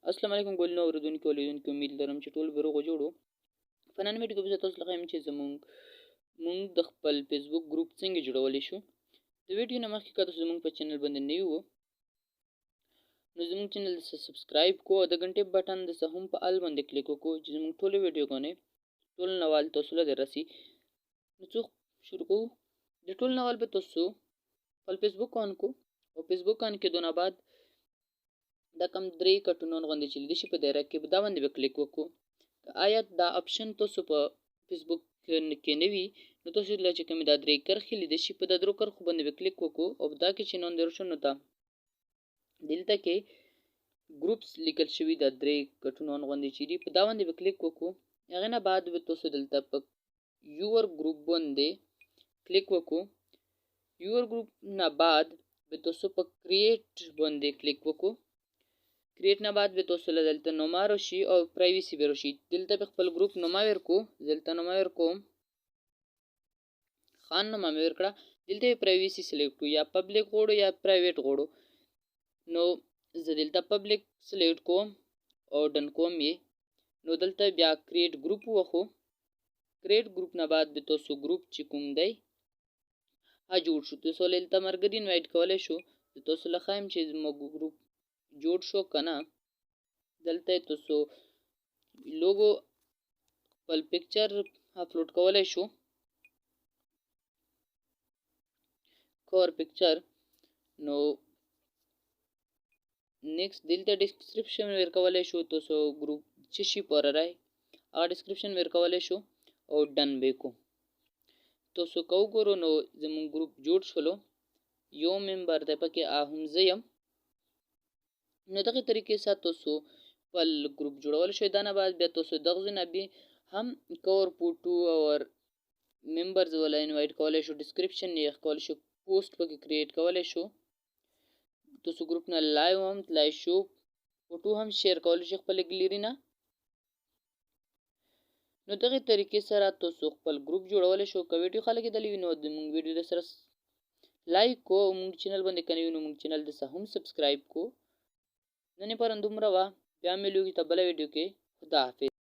अस्सलाम वालेकुम ګلنو اوریدونکو ولیدونکو امید لرم چې ټول به روغ جوړو. په نن ویډیو کې به زه تاسو لپاره چې مونږ د خپل فیسبوک ګروپ څنګه جوړولی شو. د ویډیو نه مخکې که تاسو زموږ په چینل باندې نوي وو نو زموږ چینل سبسکرایب کو او د غنټې بټن د هم په ال باندې کلیک وکړو چې زموږ ټول ویډیوګانې ټول نوال تاسو له رسي. نو څو شروع کوو. د ټول نوال به تاسو خپل فیسبوک آن کو او فیسبوک آن کېدو نه بعد دا کم درې کټونو غوندې چې لیدل شي په دایره کې دا باندې به کلیک وکړو. آیا دا اپشن تاسو په فیسبوک کې نه وي نو تاسو له چې کومې دا درې کرښې لیدل شي په دا درو کرښو باندې به کلیک وکړو او دا کې چې نن درشو نو تا دلته کې ګروپس لیکل شوي دا درې کټونو غوندې چې دي په دا باندې به کلیک وکړو. هغه نه بعد به تاسو دلته په یور ګروپ باندې کلیک وکړو. یور ګروپ نه بعد به تاسو په کریټ باندې کلیک وکړو. کریټ نه بعد به تاسو له دلته نوما راشي او پرایویسی به راشي. دلته به خپل ګروپ نوما ورکو. دلته نوما ورکوم خان نوما مې ورکړه. دلته پرایویسی سلیکټ کو یا پبلک غوړو یا پرایویټ غوړو. نو زه دلته پبلک سلیکټ کوم او ډن کوم یې. نو دلته بیا کریټ ګروپ وخو. کریټ ګروپ نه بعد به تاسو ګروپ چې کوم دی جوړ شو. تاسو دلته مرګري انوایټ کولای شو. تاسو لخوایم چې زموږ ګروپ جوړ شو کنه. دلته تاسو لوګو خپل پکچر اپلوډ کولای شو. کور پکچر نو نیکست دلته ډسکرپشن ورکولای شو. تاسو ګروپ چې شي پر راي ا ډسکرپشن ورکولای شو او ډن به کو. تاسو کو ګورو نو زموږ ګروپ جوړ شلو. یو ممبر دی پکې هم زیم. نو دغه طریقې سره تاسو خپل ګروپ جوړول شوی. دا نه بعد بیا تاسو دغه نه به هم کور فوټو او ممبرز ولا انوایټ کولای شو. ډسکرپشن یې کولای شو. پوسټ پکې کریټ کولای شو. تاسو ګروپ نه لایو هم تلای شو. فوټو هم شیر کولای شو خپل ګلیری نه. نو دغه طریقې سره تاسو خپل ګروپ جوړول شو. که ویډیو خلک دلوي نو د مونږ ویډیو د سره لایک کو. مونږ چینل باندې کني نو مونږ چینل د هم سبسکرایب کو. نن پر اندومره وا بیا ملو کی تبله ویډیو کې. خدا حافظ.